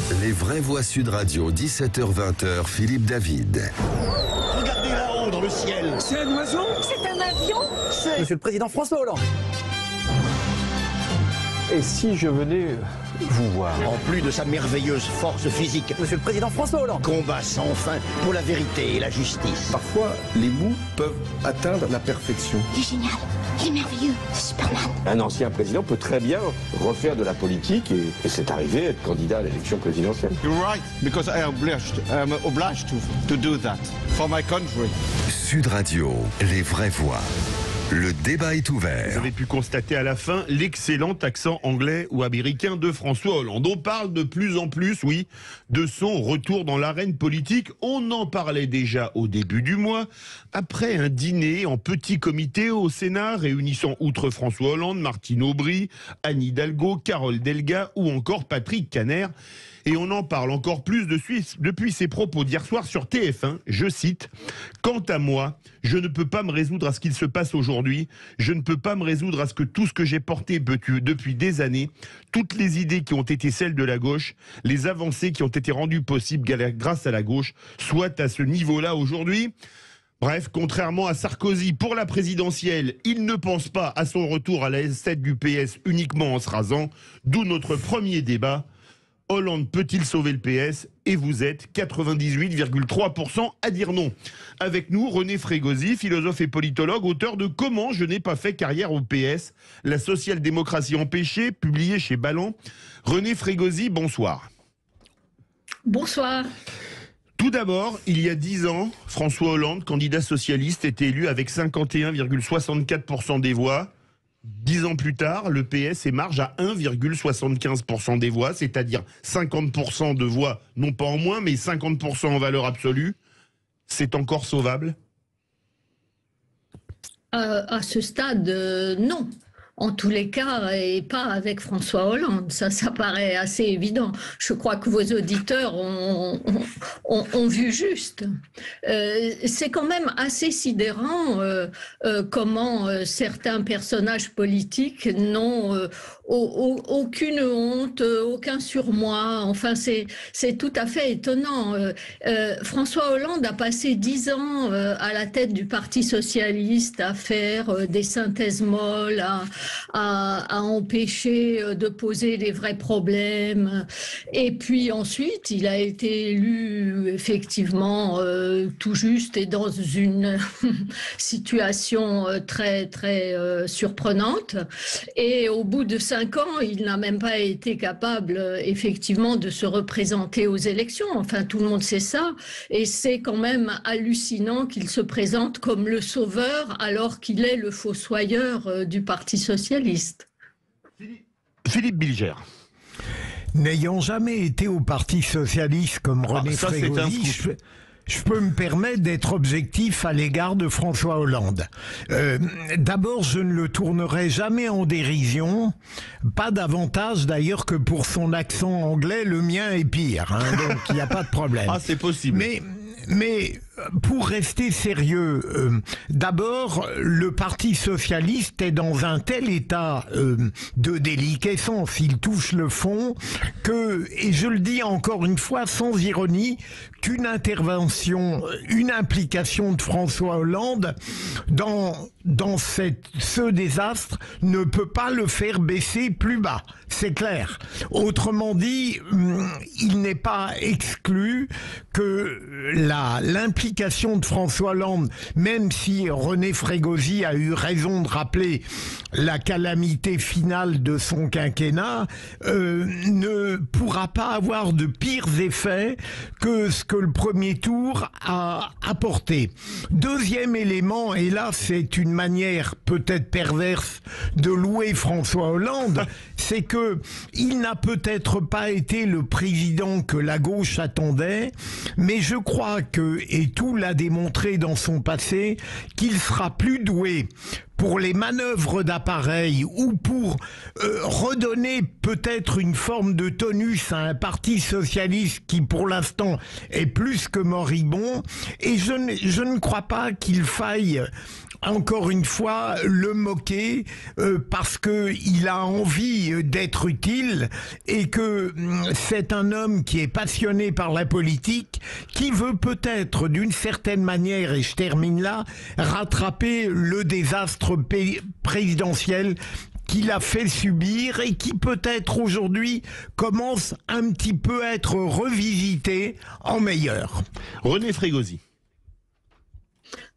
Les vraies voix Sud Radio, 17h-20h, Philippe David. Regardez là-haut dans le ciel. C'est un oiseau? C'est un avion? C'est Monsieur le Président François Hollande. Et si je venais vous voir? En plus de sa merveilleuse force physique, Monsieur le Président François Hollande. combat sans fin pour la vérité et la justice. Parfois, les mots peuvent atteindre la perfection. Il est génial, il est merveilleux, c'est Superman. Un ancien président peut très bien refaire de la politique et c'est arrivé être candidat à l'élection présidentielle. You're right, because I am obliged to do that for my country. Sud Radio, les vraies voix. Le débat est ouvert. Vous avez pu constater à la fin l'excellent accent anglais ou américain de François Hollande. On parle de plus en plus, oui, de son retour dans l'arène politique. On en parlait déjà au début du mois, après un dîner en petit comité au Sénat, réunissant outre François Hollande, Martine Aubry, Anne Hidalgo, Carole Delga ou encore Patrick Kanner. Et on en parle encore plus depuis ses propos d'hier soir sur TF1. Je cite, « Quant à moi, je ne peux pas me résoudre à ce qu'il se passe aujourd'hui. Je ne peux pas me résoudre à ce que tout ce que j'ai porté depuis des années, toutes les idées qui ont été celles de la gauche, les avancées qui ont été rendues possibles grâce à la gauche, soient à ce niveau-là aujourd'hui. » Bref, contrairement à Sarkozy pour la présidentielle, il ne pense pas à son retour à la S7 du PS uniquement en se rasant, d'où notre premier débat. Hollande peut-il sauver le PS? Et vous êtes 98,3% à dire non. Avec nous, René Frégosi, philosophe et politologue, auteur de Comment je n'ai pas fait carrière au PS, la social-démocratie empêchée, publié chez Ballant. René Frégosi, bonsoir. Bonsoir. Tout d'abord, il y a 10 ans, François Hollande, candidat socialiste, était élu avec 51,64% des voix. 10 ans plus tard, le PS émarge à 1,75% des voix, c'est-à-dire 50% de voix, non pas en moins, mais 50% en valeur absolue. C'est encore sauvable? À ce stade, non. En tous les cas, et pas avec François Hollande, ça paraît assez évident. Je crois que vos auditeurs ont vu juste. C'est quand même assez sidérant comment certains personnages politiques n'ont aucune honte, aucun surmoi. Enfin, c'est tout à fait étonnant. François Hollande a passé 10 ans à la tête du Parti socialiste à faire des synthèses molles, à empêcher de poser les vrais problèmes. Et puis ensuite, il a été élu effectivement tout juste et dans une situation très surprenante. Et au bout de 5 ans, il n'a même pas été capable effectivement de se représenter aux élections. Enfin, tout le monde sait ça. Et c'est quand même hallucinant qu'il se présente comme le sauveur alors qu'il est le fossoyeur du Parti socialiste. Philippe Bilger. N'ayant jamais été au Parti socialiste comme René Frégosi, je peux me permettre d'être objectif à l'égard de François Hollande. D'abord, je ne le tournerai jamais en dérision, pas davantage d'ailleurs que pour son accent anglais, le mien est pire, hein, donc il n'y a pas de problème. Ah, c'est possible. Mais pour rester sérieux, d'abord, le Parti socialiste est dans un tel état de déliquescence, il touche le fond, que, et je le dis encore une fois sans ironie, qu'une intervention, une implication de François Hollande dans ce désastre ne peut pas le faire baisser plus bas, c'est clair. Autrement dit, il n'est pas exclu que l'implication de François Hollande, même si René Frégosi a eu raison de rappeler la calamité finale de son quinquennat, ne pourra pas avoir de pires effets que ce que le premier tour a apporté. Deuxième élément, et là c'est une manière peut-être perverse de louer François Hollande, c'est que il n'a peut-être pas été le président que la gauche attendait, mais je crois que, et tout l'a démontré dans son passé, qu'il sera plus doué pour les manœuvres d'appareil ou pour redonner peut-être une forme de tonus à un parti socialiste qui pour l'instant est plus que moribond, et je ne crois pas qu'il faille encore une fois le moquer parce que il a envie d'être utile et que c'est un homme qui est passionné par la politique, qui veut peut-être d'une certaine manière, et je termine là, rattraper le désastre présidentiel qu'il a fait subir et qui peut-être aujourd'hui commence un petit peu à être revisité en meilleur. René Frégosi.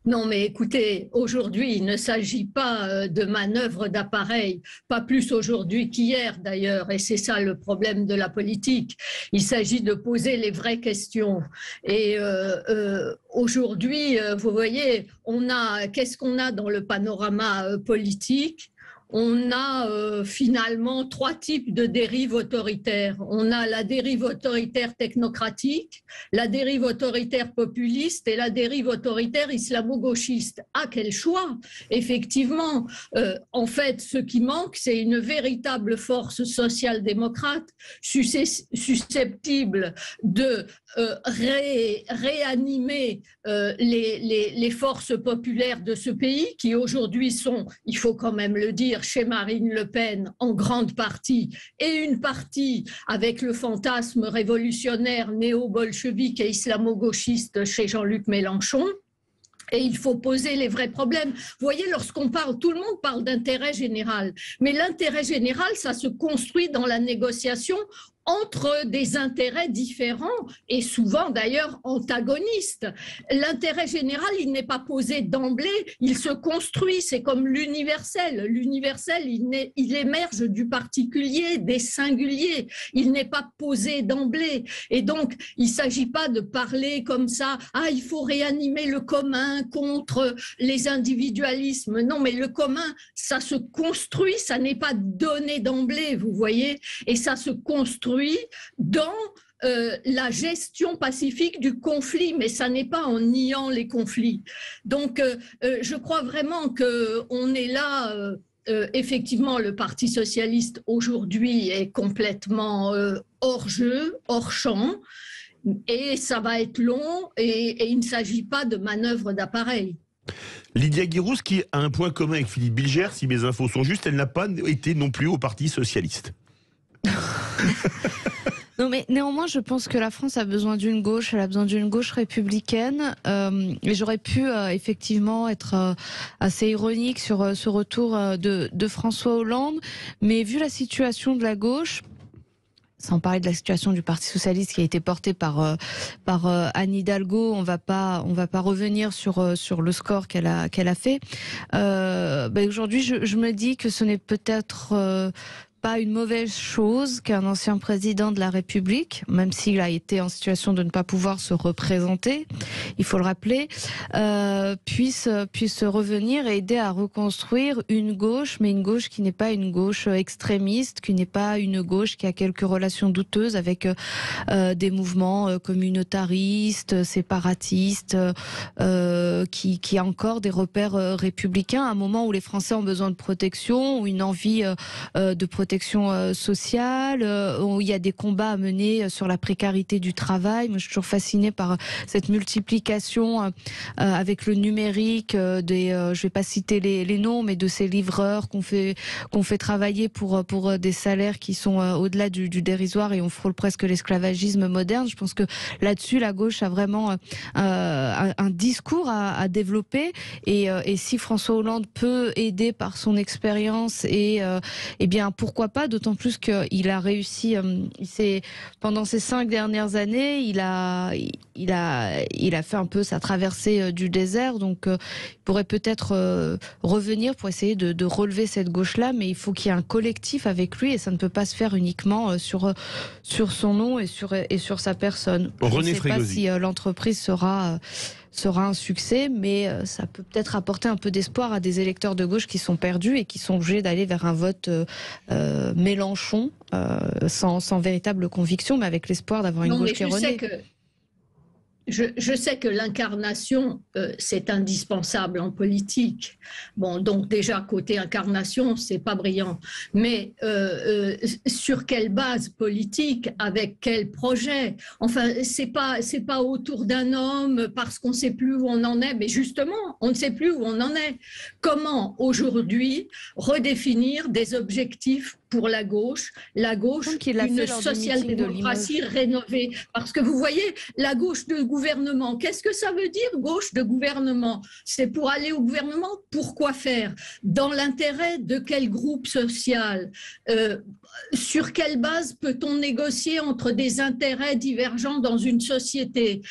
Non, mais écoutez, aujourd'hui, il ne s'agit pas de manœuvre d'appareil, pas plus aujourd'hui qu'hier d'ailleurs, et c'est ça le problème de la politique. Il s'agit de poser les vraies questions. Et aujourd'hui, vous voyez, qu'est-ce qu'on a dans le panorama politique ? On a finalement 3 types de dérives autoritaires. On a la dérive autoritaire technocratique, la dérive autoritaire populiste et la dérive autoritaire islamo-gauchiste. Ah, quel choix! Effectivement, en fait, ce qui manque, c'est une véritable force social-démocrate susceptible de réanimer les forces populaires de ce pays qui aujourd'hui sont, il faut quand même le dire, chez Marine Le Pen en grande partie, et une partie avec le fantasme révolutionnaire néo-bolchevique et islamo-gauchiste chez Jean-Luc Mélenchon. Et il faut poser les vrais problèmes. Vous voyez, lorsqu'on parle, tout le monde parle d'intérêt général. Mais l'intérêt général, ça se construit dans la négociation entre des intérêts différents et souvent d'ailleurs antagonistes. L'intérêt général, il n'est pas posé d'emblée, il se construit, c'est comme l'universel. L'universel, il émerge du particulier, des singuliers, il n'est pas posé d'emblée. Et donc, il ne s'agit pas de parler comme ça, il faut réanimer le commun contre les individualismes. Non, mais le commun, ça se construit, ça n'est pas donné d'emblée, vous voyez, et ça se construit dans la gestion pacifique du conflit, mais ça n'est pas en niant les conflits. Donc, je crois vraiment qu'on est là. Effectivement, le Parti socialiste aujourd'hui est complètement hors jeu, hors champ, et ça va être long, et il ne s'agit pas de manœuvre d'appareil. Lydia Guirousse, qui a un point commun avec Philippe Bilger, si mes infos sont justes, elle n'a pas été non plus au Parti socialiste. Non, mais néanmoins, je pense que la France a besoin d'une gauche, elle a besoin d'une gauche républicaine. Et j'aurais pu effectivement être assez ironique sur ce retour de François Hollande, mais vu la situation de la gauche, sans parler de la situation du Parti socialiste qui a été portée par Anne Hidalgo, on va pas revenir sur le score qu'elle a fait. Aujourd'hui, je me dis que ce n'est peut-être pas une mauvaise chose qu'un ancien président de la République, même s'il a été en situation de ne pas pouvoir se représenter, il faut le rappeler, puisse revenir et aider à reconstruire une gauche, mais une gauche qui n'est pas une gauche extrémiste, qui n'est pas une gauche qui a quelques relations douteuses avec des mouvements communautaristes, séparatistes, qui a encore des repères républicains, à un moment où les Français ont besoin de protection, ou une envie de protection sociale, où il y a des combats à mener sur la précarité du travail. Moi, je suis toujours fascinée par cette multiplication avec le numérique je vais pas citer les noms, mais de ces livreurs qu'on fait travailler pour des salaires qui sont au-delà du dérisoire, et on frôle presque l'esclavagisme moderne. Je pense que là-dessus, la gauche a vraiment un discours à développer, et si François Hollande peut aider par son expérience, et bien pourquoi pas, d'autant plus qu'il a réussi, pendant ces 5 dernières années, il a fait un peu sa traversée du désert, donc il pourrait peut-être revenir pour essayer de relever cette gauche-là, mais il faut qu'il y ait un collectif avec lui, et ça ne peut pas se faire uniquement sur son nom et sur sa personne. Je ne sais pas si l'entreprise sera un succès, mais ça peut peut-être apporter un peu d'espoir à des électeurs de gauche qui sont perdus et qui sont obligés d'aller vers un vote Mélenchon, sans véritable conviction, mais avec l'espoir d'avoir une gauche qui renaît. je sais que l'incarnation, c'est indispensable en politique. Bon, donc déjà, côté incarnation, c'est pas brillant. Mais sur quelle base politique, avec quel projet? Enfin, c'est pas autour d'un homme parce qu'on ne sait plus où on en est. Mais justement, on ne sait plus où on en est. Comment, aujourd'hui, redéfinir des objectifs pour la gauche une social-démocratie rénovée. Parce que vous voyez, la gauche de gouvernement, qu'est-ce que ça veut dire, gauche de gouvernement? C'est pour aller au gouvernement, pourquoi faire? Dans l'intérêt de quel groupe social? Sur quelle base peut-on négocier entre des intérêts divergents dans une société?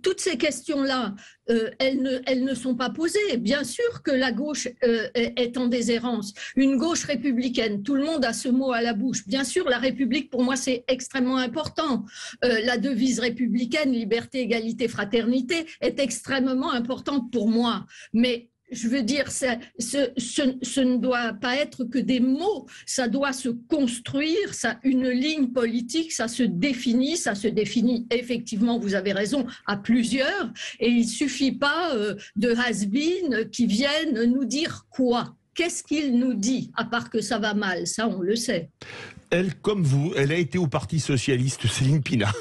Toutes ces questions-là, elles ne sont pas posées. Bien sûr que la gauche est en déshérence. Une gauche républicaine, tout le monde a ce mot à la bouche. Bien sûr, la République, pour moi, c'est extrêmement important. La devise républicaine, liberté, égalité, fraternité, est extrêmement importante pour moi. Mais je veux dire, ce ne doit pas être que des mots, ça doit se construire, une ligne politique, ça se définit effectivement, vous avez raison, à plusieurs, et il ne suffit pas de has-been qui viennent nous dire quoi. Qu'est-ce qu'il nous dit, à part que ça va mal, ça on le sait. Elle, comme vous, elle a été au Parti Socialiste, Céline Pina.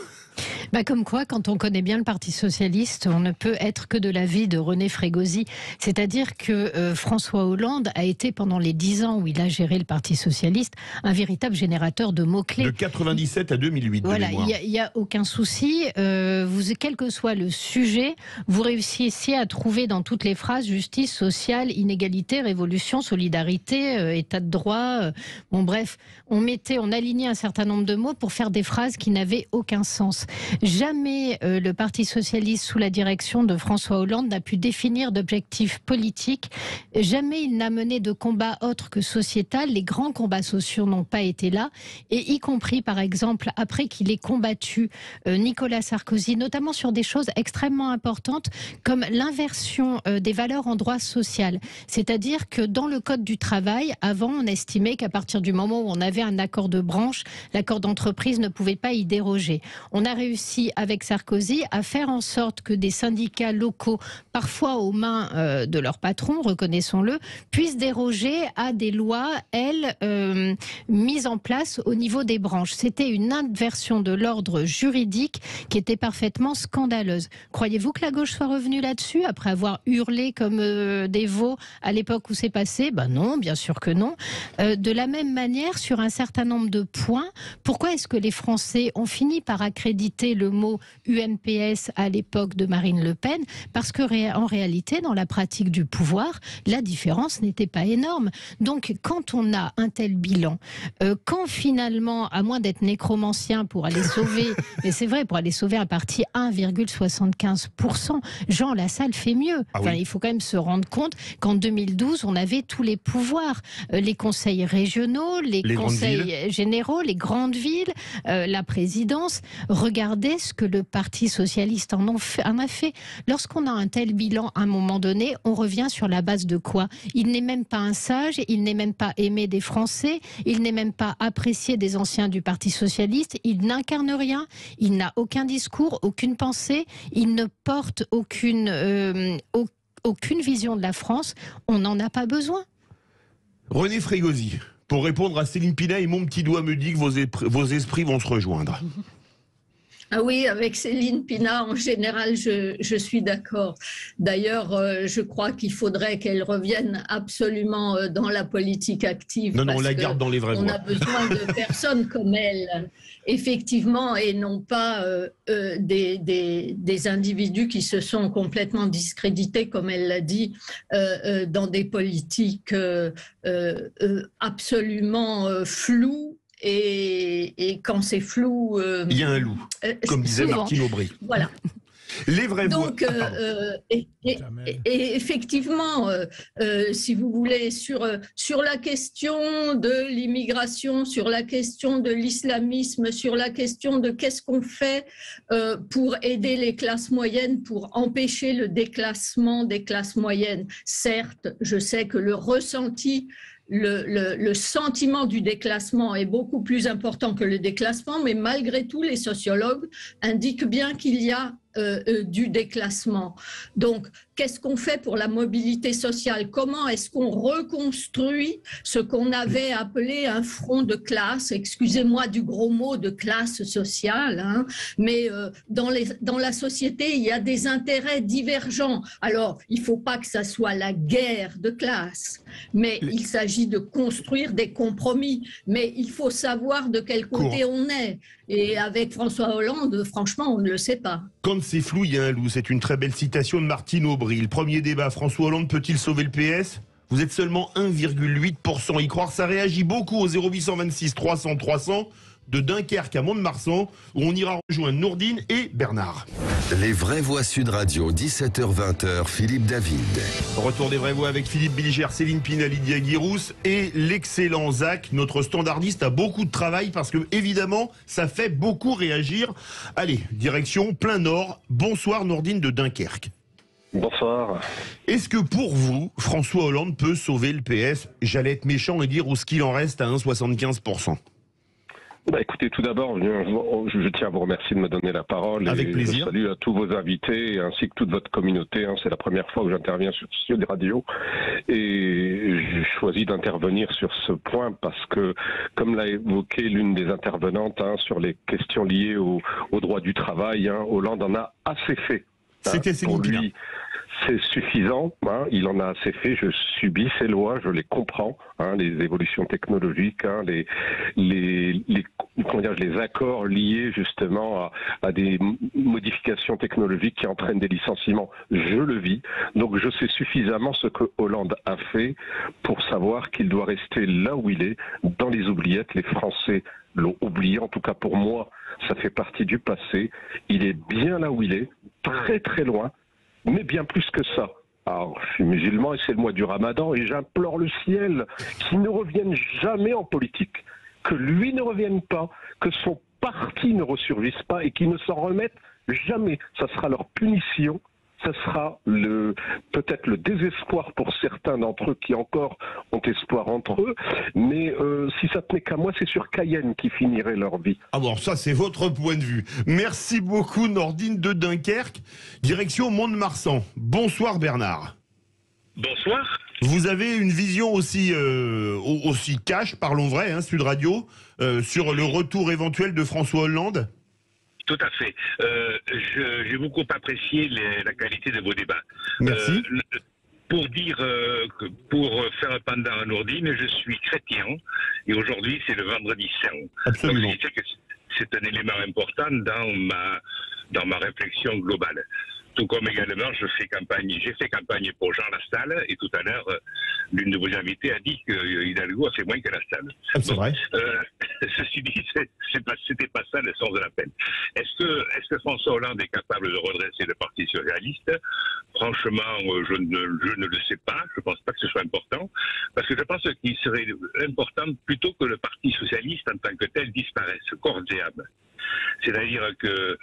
Bah comme quoi, quand on connaît bien le Parti Socialiste, on ne peut être que de l'avis de René Frégosi. C'est-à-dire que François Hollande a été, pendant les 10 ans où il a géré le Parti Socialiste, un véritable générateur de mots-clés. De 97 à 2008, voilà, il n'y a aucun souci. Quel que soit le sujet, vous réussissiez à trouver dans toutes les phrases justice sociale, inégalité, révolution, solidarité, état de droit. Bon bref, on alignait un certain nombre de mots pour faire des phrases qui n'avaient aucun sens. Jamais le Parti Socialiste, sous la direction de François Hollande, n'a pu définir d'objectifs politiques. Jamais il n'a mené de combat autre que sociétal. Les grands combats sociaux n'ont pas été là. Et y compris, par exemple, après qu'il ait combattu Nicolas Sarkozy, notamment sur des choses extrêmement importantes, comme l'inversion des valeurs en droit social. C'est-à-dire que dans le Code du travail, avant, on estimait qu'à partir du moment où on avait un accord de branche, l'accord d'entreprise ne pouvait pas y déroger. On a réussi avec Sarkozy à faire en sorte que des syndicats locaux, parfois aux mains de leurs patrons, reconnaissons-le, puissent déroger à des lois, mises en place au niveau des branches. C'était une inversion de l'ordre juridique qui était parfaitement scandaleuse. Croyez-vous que la gauche soit revenue là-dessus après avoir hurlé comme des veaux à l'époque où c'est passé? Ben non, bien sûr que non. De la même manière, sur un certain nombre de points, pourquoi est-ce que les Français ont fini par accréditer le mot UMPS à l'époque de Marine Le Pen? Parce que en réalité, dans la pratique du pouvoir, la différence n'était pas énorme. Donc, quand on a un tel bilan, quand finalement, à moins d'être nécromancien pour aller sauver, mais c'est vrai, pour aller sauver un parti 1,75%, Jean Lassalle fait mieux. Enfin, il faut quand même se rendre compte qu'en 2012, on avait tous les pouvoirs, les conseils régionaux, les conseils généraux, les grandes villes, la présidence. Regardez ce que le Parti Socialiste en a fait. Lorsqu'on a un tel bilan, à un moment donné, on revient sur la base de quoi? Il n'est même pas un sage, il n'est même pas aimé des Français, il n'est même pas apprécié des anciens du Parti Socialiste, il n'incarne rien, il n'a aucun discours, aucune pensée, il ne porte aucune vision de la France. On n'en a pas besoin. René Frégosi, pour répondre à Céline Pina, et mon petit doigt me dit que vos esprits vont se rejoindre. Ah oui, avec Céline Pina, en général, je suis d'accord. D'ailleurs, je crois qu'il faudrait qu'elle revienne absolument dans la politique active. Non, on la garde dans les vraies voies. On a besoin de personnes comme elle, effectivement, et non pas des individus qui se sont complètement discrédités, comme elle l'a dit, dans des politiques absolument floues. Et quand c'est flou... il y a un loup, comme disait Martine Aubry. Voilà. Les vraies voix. Donc, et effectivement, si vous voulez, sur la question de l'immigration, sur la question de l'islamisme, sur la question de qu'est-ce qu'on fait pour aider les classes moyennes, pour empêcher le déclassement des classes moyennes. Certes, je sais que le ressenti... Le sentiment du déclassement est beaucoup plus important que le déclassement, mais malgré tout, les sociologues indiquent bien qu'il y a du déclassement. Donc, qu'est-ce qu'on fait pour la mobilité sociale? Comment est-ce qu'on reconstruit ce qu'on avait appelé un front de classe? Excusez-moi du gros mot de classe sociale, hein, mais dans la société, il y a des intérêts divergents. Alors, il ne faut pas que ça soit la guerre de classe, mais il s'agit de construire des compromis. Mais il faut savoir de quel côté on est. Et avec François Hollande, franchement, on ne le sait pas. Quand c'est flou, il y a un loup. C'est une très belle citation de Martine Aubry. Le premier débat, François Hollande peut-il sauver le PS? Vous êtes seulement 1,8% y croire. Ça réagit beaucoup au 0826 300 300 de Dunkerque à Mont-de-Marsan, où on ira rejoindre Nourdine et Bernard. Les vraies voix Sud Radio, 17h-20h, Philippe David. Retour des vraies voix avec Philippe Bilger, Céline Pina, Lydia Guirousse et l'excellent Zach. Notre standardiste a beaucoup de travail parce que, évidemment, ça fait beaucoup réagir. Allez, direction plein nord. Bonsoir Nourdine de Dunkerque. Bonsoir. Est-ce que pour vous, François Hollande peut sauver le PS? J'allais être méchant et dire où ce qu'il en reste à 1,75%. Écoutez, tout d'abord, je tiens à vous remercier de me donner la parole. Avec plaisir. Je salue à tous vos invités ainsi que toute votre communauté. C'est la première fois que j'interviens sur Sud Radio et j'ai choisi d'intervenir sur ce point parce que, comme l'a évoqué l'une des intervenantes sur les questions liées au droit du travail, Hollande en a assez fait. C'était Céline Pina. C'est suffisant, il en a assez fait, je subis ces lois, je les comprends, les évolutions technologiques, les accords liés justement à des modifications technologiques qui entraînent des licenciements, je le vis. Donc je sais suffisamment ce que Hollande a fait pour savoir qu'il doit rester là où il est, dans les oubliettes. Les Français l'ont oublié, en tout cas pour moi, ça fait partie du passé. Il est bien là où il est, très très loin. Mais bien plus que ça. Alors, je suis musulman et c'est le mois du Ramadan et j'implore le ciel qu'il ne revienne jamais en politique, que lui ne revienne pas, que son parti ne ressurgisse pas et qu'il ne s'en remette jamais. Ça sera leur punition, ça sera peut-être le désespoir pour certains d'entre eux qui encore ont espoir entre eux, mais si ça tenait qu'à moi, c'est sur Cayenne qui finirait leur vie. Ah bon, ça c'est votre point de vue. Merci beaucoup Nourdine de Dunkerque. Direction Mont-de-Marsan. Bonsoir Bernard. Bonsoir. Vous avez une vision aussi cash, parlons vrai, Sud Radio, sur le retour éventuel de François Hollande? Tout à fait. J'ai beaucoup apprécié la qualité de vos débats. Merci. Pour faire un pendant à Nourdine, je suis chrétien et aujourd'hui c'est le vendredi saint. Absolument. Donc, c'est un élément important dans ma réflexion globale. Tout comme également, j'ai fait campagne pour Jean Lassalle et tout à l'heure, l'une de vos invités a dit qu'Hidalgo a fait moins que Lassalle. C'est vrai. Ceci dit, c'était pas ça le sens de l'appel. Est-ce que François Hollande est capable de redresser le Parti socialiste? Franchement, je ne le sais pas. Je ne pense pas que ce soit important. Parce que je pense qu'il serait important plutôt que le Parti socialiste en tant que tel disparaisse, corps et âme. C'est-à-dire que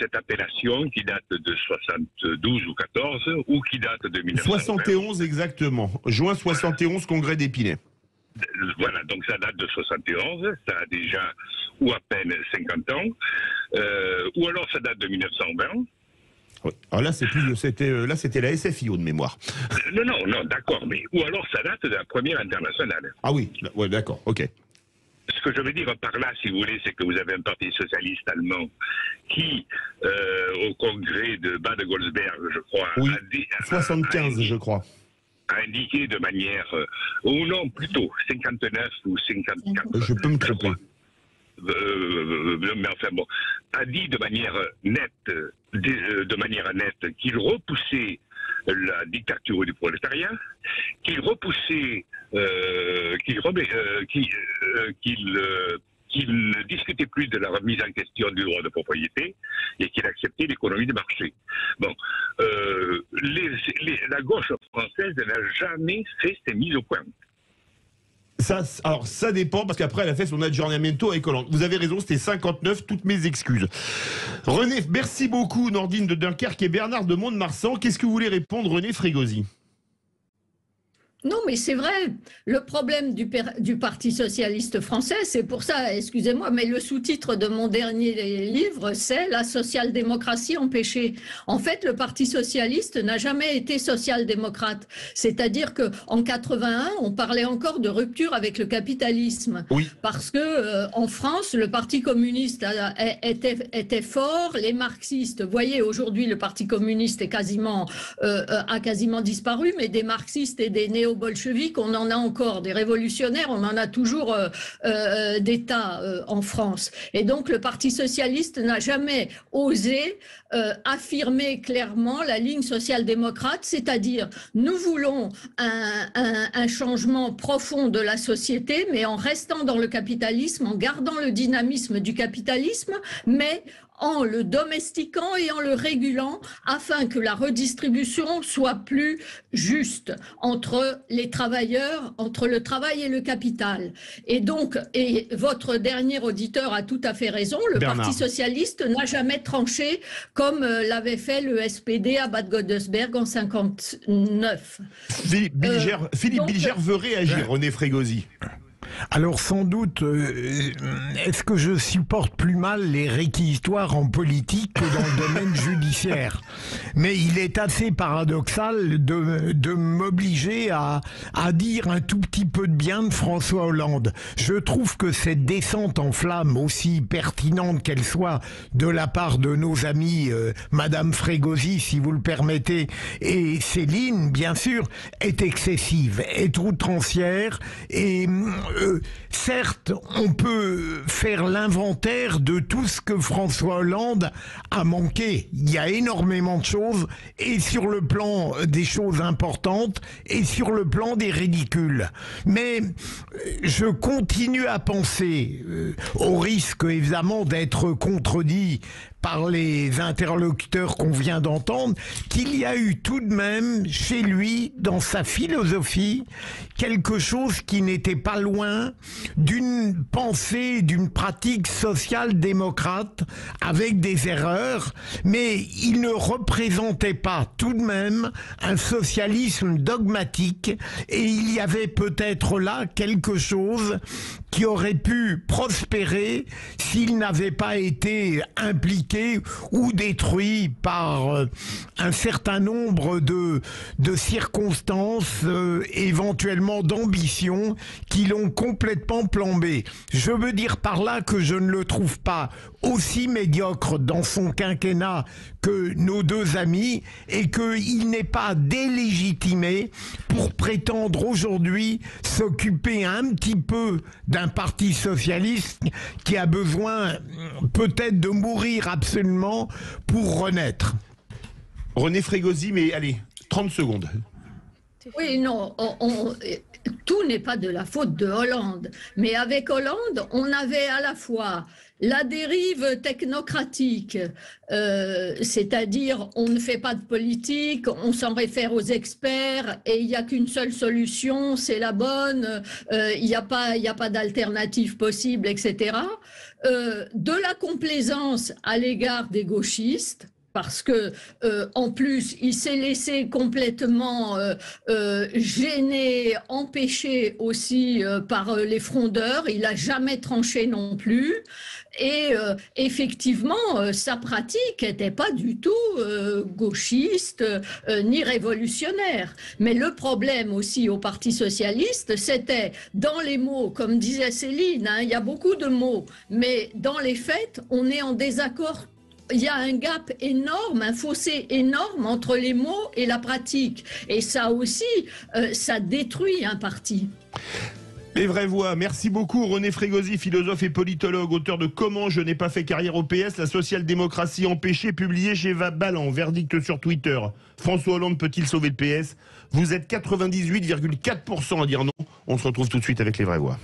cette appellation qui date de 72 ou 14 ou qui date de 1971. 71 exactement. Juin 71, congrès d'Épinay. Voilà, donc ça date de 71, ça a déjà ou à peine 50 ans, ou alors ça date de 1920. Oui. Alors là, c'était la SFIO de mémoire. Non, d'accord, mais ou alors ça date de la première internationale. Ah oui, ouais, d'accord, ok. Ce que je veux dire par là, si vous voulez, c'est que vous avez un parti socialiste allemand qui, au congrès de Bade-Goldsberg, je crois, oui, 75, je crois, a indiqué de manière, ou non, plutôt 59 ou 54. Je peux me tromper. Mais enfin bon, a dit de manière nette, qu'il repoussait la dictature du prolétariat, qu'il repoussait, qu'il ne discutait plus de la remise en question du droit de propriété et qu'il acceptait l'économie de marché. Bon, la gauche française n'a jamais fait ces mises au point. Alors ça dépend parce qu'après elle a fait son aggiornamento avec Hollande. Vous avez raison, c'était 59, toutes mes excuses. René, merci beaucoup Nourdine de Dunkerque et Bernard de Mont-de-Marsan. Qu'est-ce que vous voulez répondre René Frégosi? Non, mais c'est vrai. Le problème du Parti socialiste français, c'est pour ça, excusez-moi, mais le sous-titre de mon dernier livre, c'est « La social-démocratie empêchée ». En fait, le Parti socialiste n'a jamais été social-démocrate. C'est-à-dire qu'en 81, on parlait encore de rupture avec le capitalisme. Oui. Parce que en France, le Parti communiste était fort, les marxistes, vous voyez, aujourd'hui, le Parti communiste a quasiment disparu, mais des marxistes et des néo-bolcheviques, on en a encore, des révolutionnaires, on en a toujours des tas en France. Et donc le Parti socialiste n'a jamais osé affirmer clairement la ligne social-démocrate, c'est-à-dire nous voulons un changement profond de la société, mais en restant dans le capitalisme, en gardant le dynamisme du capitalisme, mais en le domestiquant et en le régulant afin que la redistribution soit plus juste entre les travailleurs, entre le travail et le capital. Et donc, et votre dernier auditeur a tout à fait raison, le Bernard. Parti socialiste n'a jamais tranché comme l'avait fait le SPD à Bad Godesberg en 59. Philippe Bilger veut réagir, René Frégosi. Alors sans doute, est-ce que je supporte plus mal les réquisitoires en politique que dans le domaine judiciaire? Mais il est assez paradoxal de m'obliger à dire un tout petit peu de bien de François Hollande. Je trouve que cette descente en flamme, aussi pertinente qu'elle soit de la part de nos amis Madame Frégosi, si vous le permettez, et Céline, bien sûr, est excessive, est outrancière et... certes, on peut faire l'inventaire de tout ce que François Hollande a manqué. Il y a énormément de choses, et sur le plan des choses importantes, et sur le plan des ridicules. Mais je continue à penser, au risque évidemment d'être contredit par les interlocuteurs qu'on vient d'entendre, qu'il y a eu tout de même chez lui, dans sa philosophie, quelque chose qui n'était pas loin d'une pensée, d'une pratique social-démocrate, avec des erreurs, mais il ne représentait pas tout de même un socialisme dogmatique, et il y avait peut-être là quelque chose qui aurait pu prospérer s'il n'avait pas été impliqué ou détruit par un certain nombre de circonstances, éventuellement d'ambitions, qui l'ont complètement plombé. Je veux dire par là que je ne le trouve pas aussi médiocre dans son quinquennat que nos deux amis, et qu'il n'est pas délégitimé pour prétendre aujourd'hui s'occuper un petit peu d'un parti socialiste qui a besoin peut-être de mourir absolument pour renaître. René Frégosi, mais allez, 30 secondes. Oui, non, tout n'est pas de la faute de Hollande. Mais avec Hollande, on avait à la fois la dérive technocratique, c'est-à-dire on ne fait pas de politique, on s'en réfère aux experts et il n'y a qu'une seule solution, c'est la bonne, il n'y a pas d'alternative possible, etc. De la complaisance à l'égard des gauchistes, parce que en plus il s'est laissé complètement gêner, empêché aussi par les frondeurs, il n'a jamais tranché non plus, et effectivement sa pratique n'était pas du tout gauchiste ni révolutionnaire. Mais le problème aussi au Parti socialiste, c'était dans les mots, comme disait Céline, hein, il y a beaucoup de mots, mais dans les faits on est en désaccord. Il y a un gap énorme, un fossé énorme entre les mots et la pratique. Et ça aussi, ça détruit un parti. Les vraies voix. Merci beaucoup René Frégosi, philosophe et politologue, auteur de Comment je n'ai pas fait carrière au PS, la social-démocratie empêchée, publié chez Ballant. Verdict sur Twitter. François Hollande peut-il sauver le PS? Vous êtes 98,4% à dire non. On se retrouve tout de suite avec les vraies voix.